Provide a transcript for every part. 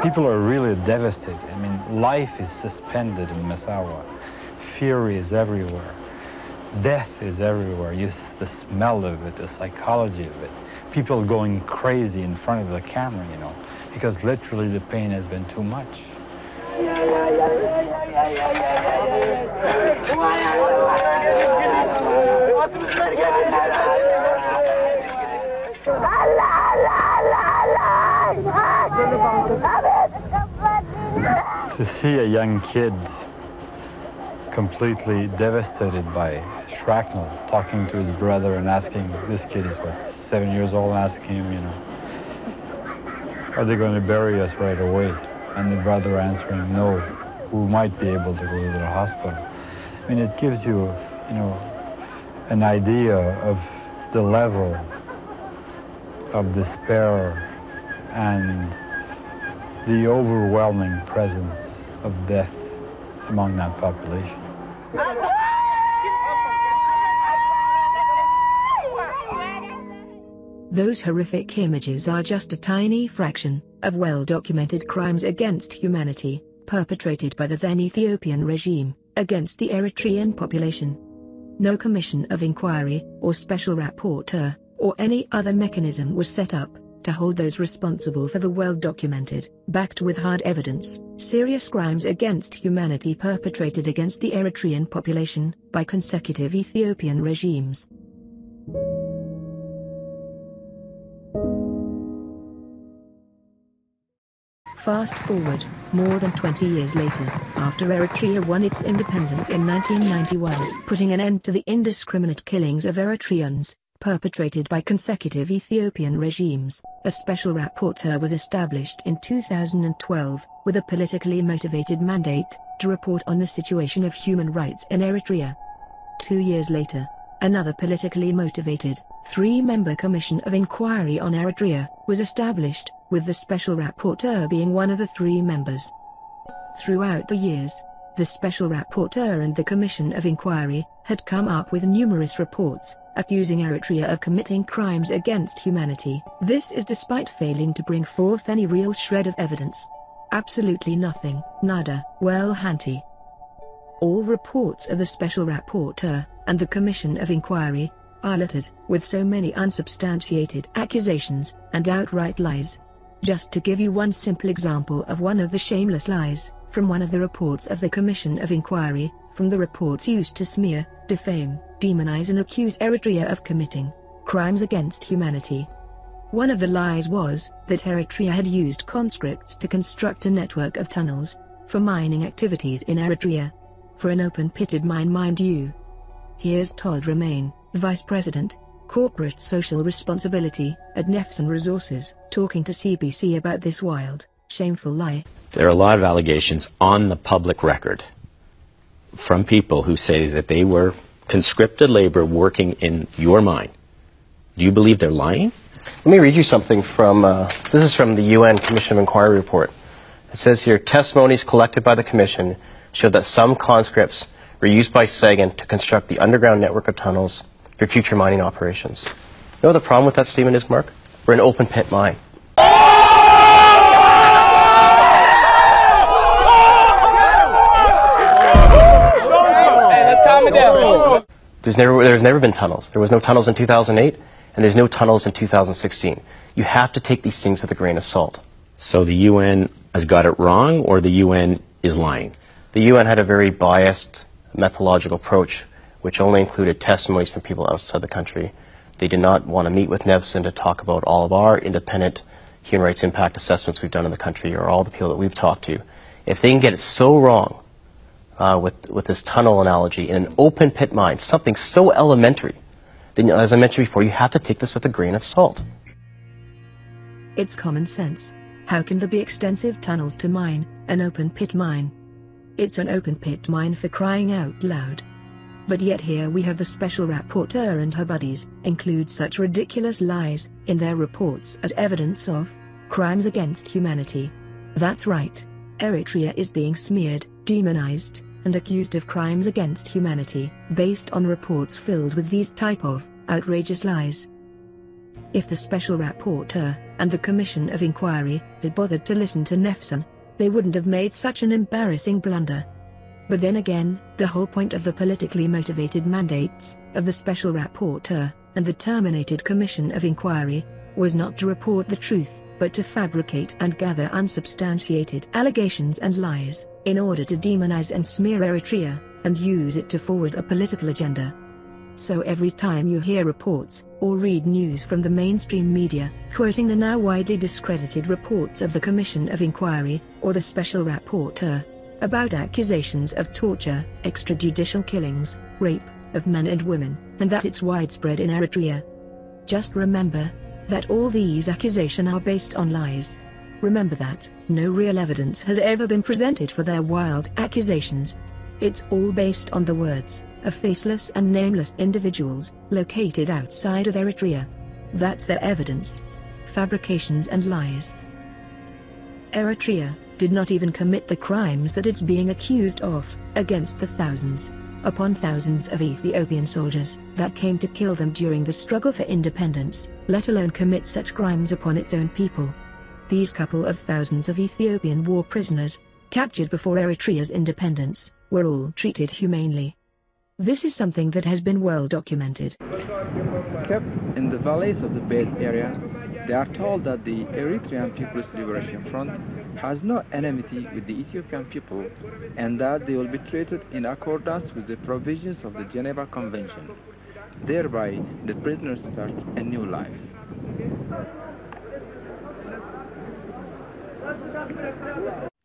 People are really devastated. I mean, life is suspended in Massawa. Fear is everywhere. Death is everywhere. The smell of it, the psychology of it. People going crazy in front of the camera, you know, because literally the pain has been too much. To see a young kid completely devastated by shrapnel, talking to his brother and asking, this kid is what, 7 years old, asking him, you know, are they going to bury us right away? And the brother answering, no, we might be able to go to the hospital. I mean, it gives you, you know, an idea of the level of despair and the overwhelming presence of death among that population. Those horrific images are just a tiny fraction of well-documented crimes against humanity perpetrated by the then Ethiopian regime against the Eritrean population. No commission of inquiry or special rapporteur or any other mechanism was set up to hold those responsible for the well-documented, backed with hard evidence, serious crimes against humanity perpetrated against the Eritrean population by consecutive Ethiopian regimes. Fast forward, more than 20 years later, after Eritrea won its independence in 1991, putting an end to the indiscriminate killings of Eritreans, perpetrated by consecutive Ethiopian regimes, a special rapporteur was established in 2012, with a politically motivated mandate, to report on the situation of human rights in Eritrea. 2 years later, another politically motivated, 3-member Commission of Inquiry on Eritrea was established, with the Special Rapporteur being one of the 3 members. Throughout the years, the Special Rapporteur and the Commission of Inquiry had come up with numerous reports, accusing Eritrea of committing crimes against humanity. This is despite failing to bring forth any real shred of evidence. Absolutely nothing, nada, well hanty. All reports of the Special Rapporteur and the Commission of Inquiry are littered with so many unsubstantiated accusations and outright lies. Just to give you one simple example of one of the shameless lies, from one of the reports of the Commission of Inquiry, from the reports used to smear, defame, demonize and accuse Eritrea of committing crimes against humanity. One of the lies was that Eritrea had used conscripts to construct a network of tunnels for mining activities in Eritrea. For an open-pitted mine, mind you. Here's Todd Romain, Vice President, Corporate Social Responsibility at Nefson Resources, talking to CBC about this wild, shameful lie. There are a lot of allegations on the public record from people who say that they were conscripted labor working in your mine. Do you believe they're lying? Let me read you something from, this is from the UN Commission of Inquiry report. It says here, testimonies collected by the Commission show that some conscripts were used by Sagan to construct the underground network of tunnels for future mining operations. You know what the problem with that statement is, Mark? We're an open pit mine. There's never been tunnels. There was no tunnels in 2008, and there's no tunnels in 2016. You have to take these things with a grain of salt. So the UN has got it wrong, or the UN is lying? The UN had a very biased methodological approach, which only included testimonies from people outside the country. They did not want to meet with Nevson to talk about all of our independent human rights impact assessments we've done in the country, or all the people that we've talked to. If they can get it so wrong with this tunnel analogy in an open pit mine, something so elementary, then, as I mentioned before, you have to take this with a grain of salt. It's common sense. How can there be extensive tunnels to mine an open pit mine? It's an open pit mine, for crying out loud. But yet here we have the Special Rapporteur and her buddies include such ridiculous lies in their reports as evidence of crimes against humanity. That's right. Eritrea is being smeared, demonized, and accused of crimes against humanity based on reports filled with these type of outrageous lies. If the Special Rapporteur and the Commission of Inquiry had bothered to listen to Nefson, they wouldn't have made such an embarrassing blunder. But then again, the whole point of the politically motivated mandates of the Special Rapporteur and the terminated Commission of Inquiry was not to report the truth, but to fabricate and gather unsubstantiated allegations and lies, in order to demonize and smear Eritrea, and use it to forward a political agenda. So every time you hear reports, or read news from the mainstream media, quoting the now widely discredited reports of the Commission of Inquiry, or the Special Rapporteur, about accusations of torture, extrajudicial killings, rape, of men and women, and that it's widespread in Eritrea, just remember that all these accusations are based on lies. Remember that no real evidence has ever been presented for their wild accusations. It's all based on the words of faceless and nameless individuals located outside of Eritrea. That's their evidence. Fabrications and lies. Eritrea did not even commit the crimes that it's being accused of against the thousands upon thousands of Ethiopian soldiers that came to kill them during the struggle for independence, let alone commit such crimes upon its own people. These couple of thousands of Ethiopian war prisoners, captured before Eritrea's independence, were all treated humanely. This is something that has been well documented. Kept in the valleys of the base area, they are told that the Eritrean People's Liberation Front has no enmity with the Ethiopian people, and that they will be treated in accordance with the provisions of the Geneva Convention. Thereby, the prisoners start a new life.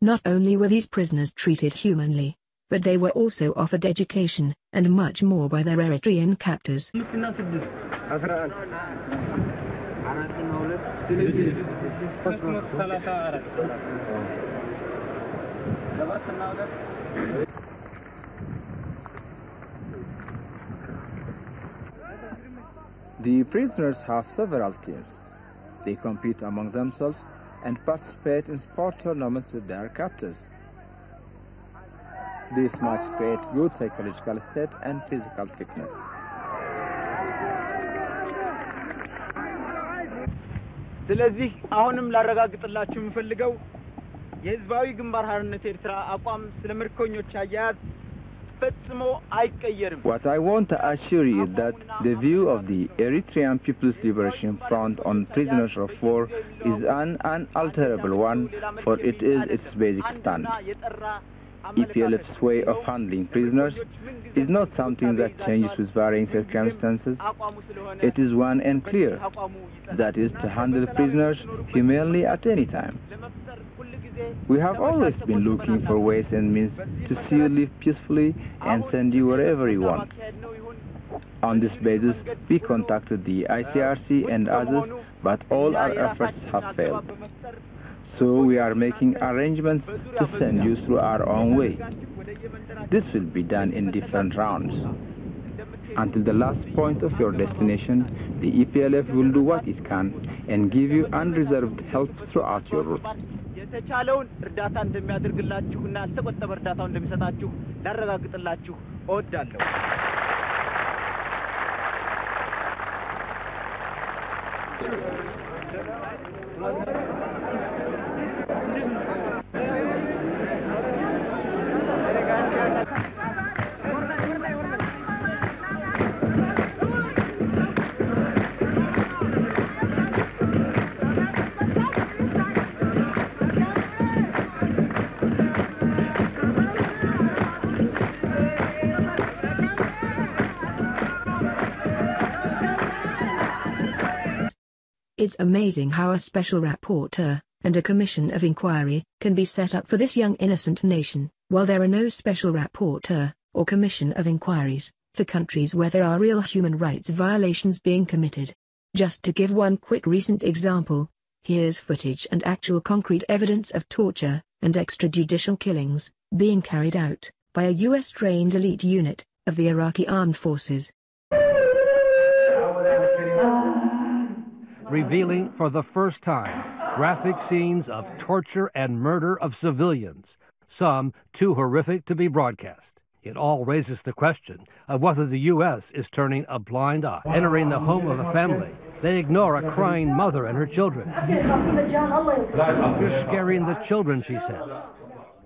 Not only were these prisoners treated humanly, but they were also offered education, and much more by their Eritrean captors. The prisoners have several teams. They compete among themselves and participate in sport tournaments with their captors. This must create good psychological state and physical fitness. ስለዚህ አሁንም ላረጋግጥላችሁ የምፈልገው የህዝባዊ ግንባር ሓርነት ኤርትራ አቋም ስለ ምርኮኞች አያያዝ ፈጽሞ አይቀየርም። What I want to assure you is that the view of the Eritrean People's Liberation Front on prisoners of war is an unalterable one, for it is its basic stand. EPLF's way of handling prisoners is not something that changes with varying circumstances. It is one and clear, that is to handle prisoners humanely at any time. We have always been looking for ways and means to see you live peacefully and send you wherever you want. On this basis, we contacted the ICRC and others, but all our efforts have failed. So we are making arrangements to send you through our own way. This will be done in different rounds. Until the last point of your destination, the EPLF will do what it can and give you unreserved help throughout your route. የተቻለውን እርዳታ እንደሚያደርግላችሁና ያልተቆጠበ እርዳታውን እንደሚሰጣችሁ ላረጋግጥላችሁ እወዳለሁ። It's amazing how a special rapporteur and a commission of inquiry can be set up for this young innocent nation, while there are no special rapporteur or commission of inquiries for countries where there are real human rights violations being committed. Just to give one quick recent example, here's footage and actual concrete evidence of torture and extrajudicial killings being carried out by a US-trained elite unit of the Iraqi armed forces. Revealing for the first time graphic scenes of torture and murder of civilians, some too horrific to be broadcast. It all raises the question of whether the U.S. is turning a blind eye. Entering the home of a family, they ignore a crying mother and her children. You're scaring the children, she says.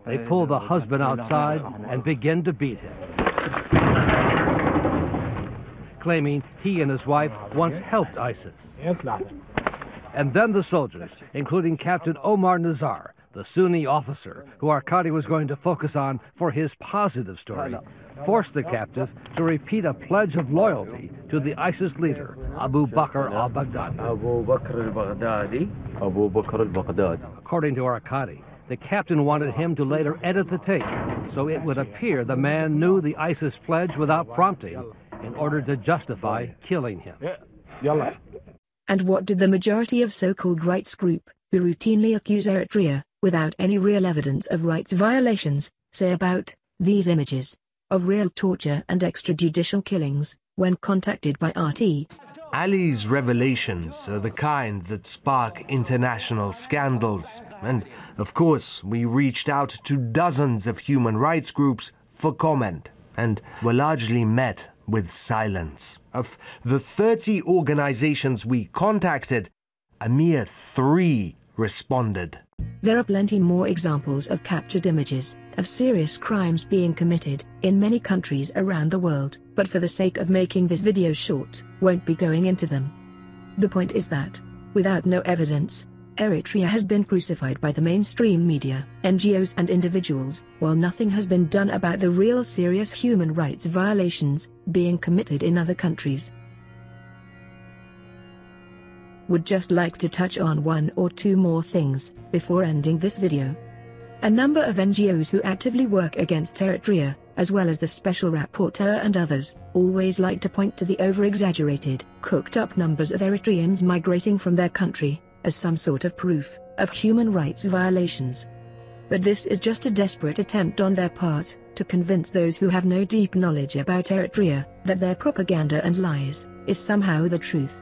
They pull the husband outside and begin to beat him, claiming he and his wife once helped ISIS. And then the soldiers, including Captain Omar Nazar, the Sunni officer who Arkady was going to focus on for his positive story, forced the captive to repeat a pledge of loyalty to the ISIS leader, Abu Bakr al-Baghdadi. According to Arkady, the captain wanted him to later edit the tape so it would appear the man knew the ISIS pledge without prompting in order to justify killing him. And what did the majority of so-called rights group, who routinely accuse Eritrea, without any real evidence of rights violations, say about these images of real torture and extrajudicial killings when contacted by RT? Ali's revelations are the kind that spark international scandals. And, of course, we reached out to dozens of human rights groups for comment, and were largely met with silence. Of the 30 organizations we contacted, a mere 3 responded. There are plenty more examples of captured images of serious crimes being committed in many countries around the world, but for the sake of making this video short, won't be going into them. The point is that, without no evidence, Eritrea has been crucified by the mainstream media, NGOs and individuals, while nothing has been done about the real serious human rights violations being committed in other countries. Would just like to touch on 1 or 2 more things before ending this video. A number of NGOs who actively work against Eritrea, as well as the Special Rapporteur and others, always like to point to the over-exaggerated, cooked-up numbers of Eritreans migrating from their country as some sort of proof of human rights violations. But this is just a desperate attempt on their part to convince those who have no deep knowledge about Eritrea that their propaganda and lies is somehow the truth.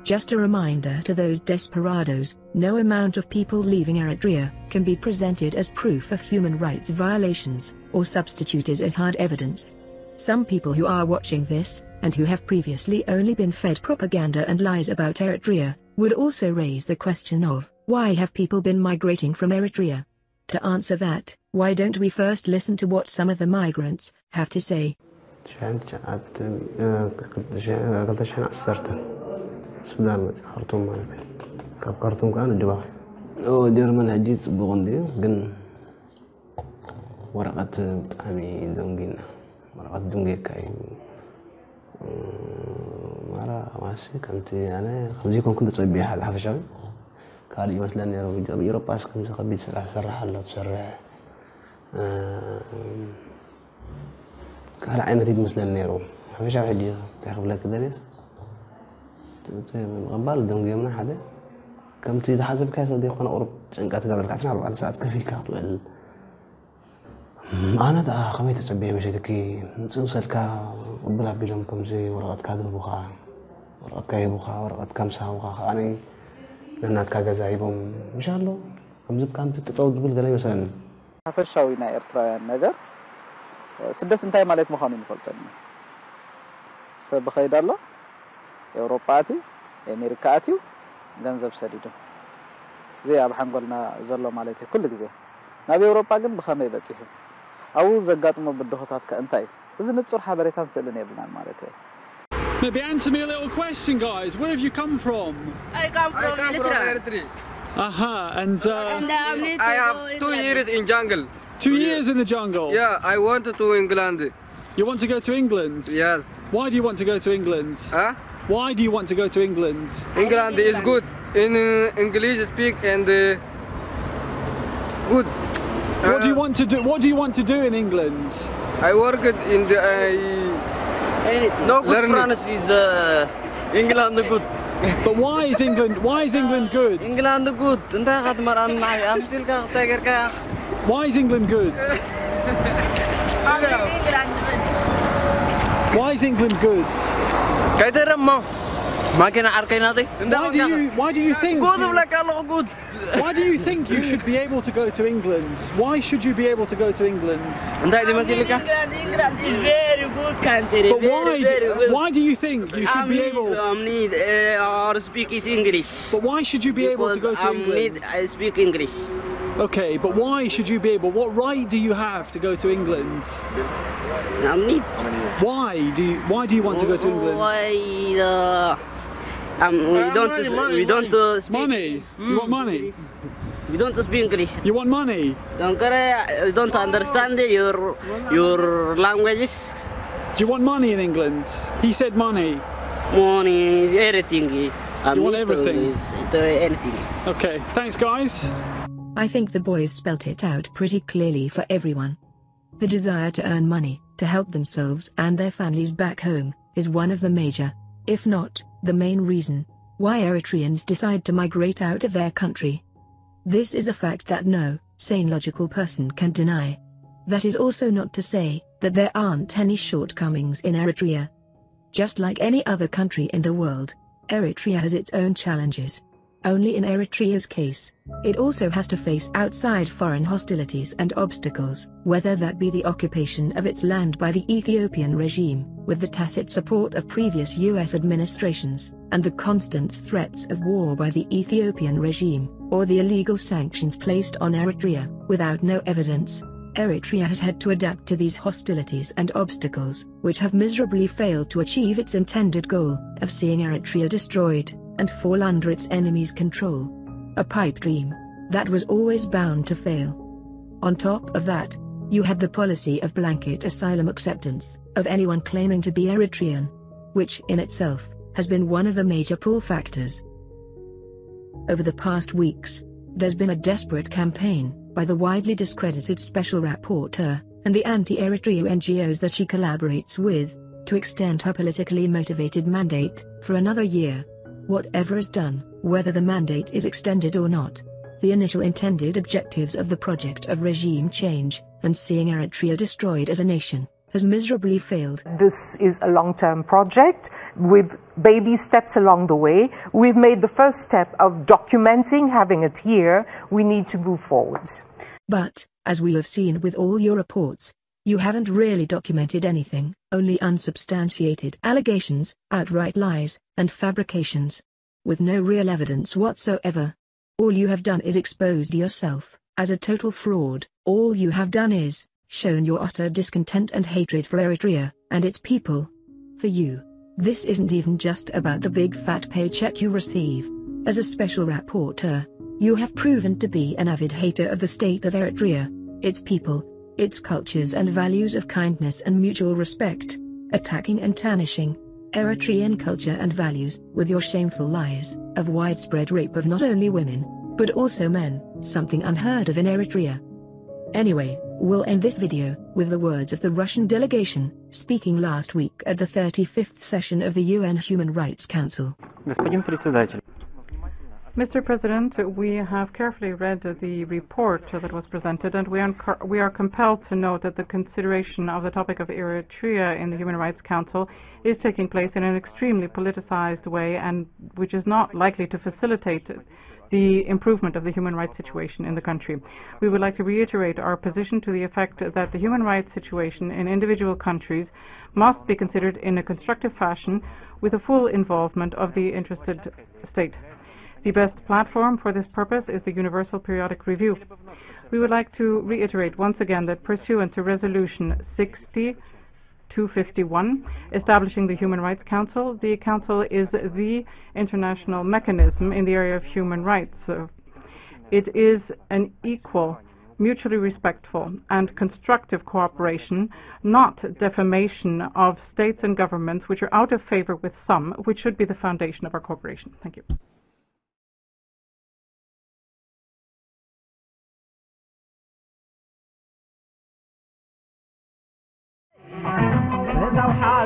Just a reminder to those desperados, no amount of people leaving Eritrea can be presented as proof of human rights violations, or substituted as hard evidence. Some people who are watching this, and who have previously only been fed propaganda and lies about Eritrea, would also raise the question of, why have people been migrating from Eritrea? To answer that, why don't we first listen to what some of the migrants have to say? السودان خرطوم مالتي كاب خرطوم كانوا جباه جرمن هجيت بغندي قن ورقة طعمي دونجينا ورقة دونجي كاي مرة ماشي كنتي أنا خمسيكم كنت تصيب حال حفشان قال مثلا يوروبا اسكم خبيت سرح الله تسرح قال عينتي مثلا نيرو حفشان حجي تاخذ لك درس غبال دونجي من حدا كم تيجي حسب كاس ودي قنا أوروب جنقات قبل كاسنا 4 ساعات كفي كاطل أنا تا خميت تسبيه مش لكي نوصل كا وبلا بيلهم كم زي ورقة كادو بخا ورقة كاي بخا ورقة كم ساعة بخا أنا لنات كاجزايبهم إن شاء الله كم زب كم تتطور تقول قلي مثلا حفشاوينا إرترايان نجار سدت انتهي مالت مخانين فلتني سب خير الله أوروباتي أمريكاتيو جنزب سريدو زي أبو حنقولنا زلوا مالتي كل جزء نبي أوروبا جن بخمسة بتيهم أو زجات ما بدهوتات كأنتاي بس نتصور حبريتان سألني ابن مالتي. Maybe answer me a little question, guys. Where have you come from? I come from Eritrea. Aha, and I have 2 years in jungle. 2 years in the jungle? Yeah, I want to England. You want to go to England? Yes. Why do you want to go to England? Huh? Why do you want to go to England? England is good in English speak and good. What do you want to do? What do you want to do in England? I worked in the no good. France is England good. But why is England? Why is England good? England good. Why is England good? Why is England good? ما كنا عارفين هذا. Why do you think? Good like Allah good. Why do you think you should be able to go to England? Why should you be able to go to England? England is very good country. But why do you think you should be able? Need or speak is English. But why should you be able to go to England? I speak English. Okay, but why should you be able? What right do you have to go to England? Why do you want to go to England? We don't speak money. You want money? We don't speak English. You want money? Don't understand your languages. Do you want money in England? He said money. Money, everything. You want everything? Anything. Okay, thanks guys. I think the boys spelt it out pretty clearly for everyone. The desire to earn money, to help themselves and their families back home, is one of the major, if not the main reason, why Eritreans decide to migrate out of their country. This is a fact that no sane logical person can deny. That is also not to say that there aren't any shortcomings in Eritrea. Just like any other country in the world, Eritrea has its own challenges. Only in Eritrea's case, it also has to face outside foreign hostilities and obstacles, whether that be the occupation of its land by the Ethiopian regime, with the tacit support of previous US administrations, and the constant threats of war by the Ethiopian regime, or the illegal sanctions placed on Eritrea, without no evidence. Eritrea has had to adapt to these hostilities and obstacles, which have miserably failed to achieve its intended goal of seeing Eritrea destroyed and fall under its enemy's control. A pipe dream that was always bound to fail. On top of that, you had the policy of blanket asylum acceptance of anyone claiming to be Eritrean, which in itself has been one of the major pull factors. Over the past weeks, there's been a desperate campaign by the widely discredited Special Rapporteur and the anti-Eritrea NGOs that she collaborates with to extend her politically motivated mandate for another year. Whatever is done, whether the mandate is extended or not, the initial intended objectives of the project of regime change and seeing Eritrea destroyed as a nation has miserably failed. This is a long-term project with baby steps along the way. We've made the first step of documenting, having it here. We need to move forward. But, as we have seen with all your reports, you haven't really documented anything, only unsubstantiated allegations, outright lies, and fabrications. With no real evidence whatsoever. All you have done is exposed yourself as a total fraud. All you have done is shown your utter discontent and hatred for Eritrea and its people. For you, this isn't even just about the big fat paycheck you receive. As a special rapporteur, you have proven to be an avid hater of the state of Eritrea, its people, its cultures and values of kindness and mutual respect, attacking and tarnishing Eritrean culture and values with your shameful lies of widespread rape of not only women, but also men, something unheard of in Eritrea. Anyway, we'll end this video with the words of the Russian delegation, speaking last week at the 35th session of the UN Human Rights Council. Mr. President, we have carefully read the report that was presented, and we are compelled to note that the consideration of the topic of Eritrea in the Human Rights Council is taking place in an extremely politicized way, and which is not likely to facilitate the improvement of the human rights situation in the country. We would like to reiterate our position to the effect that the human rights situation in individual countries must be considered in a constructive fashion with the full involvement of the interested state. The best platform for this purpose is the Universal Periodic Review. We would like to reiterate once again that pursuant to Resolution 60/251, establishing the Human Rights Council, the Council is the international mechanism in the area of human rights. It is an equal, mutually respectful and constructive cooperation, not defamation of states and governments which are out of favor with some, which should be the foundation of our cooperation. Thank you. Hi,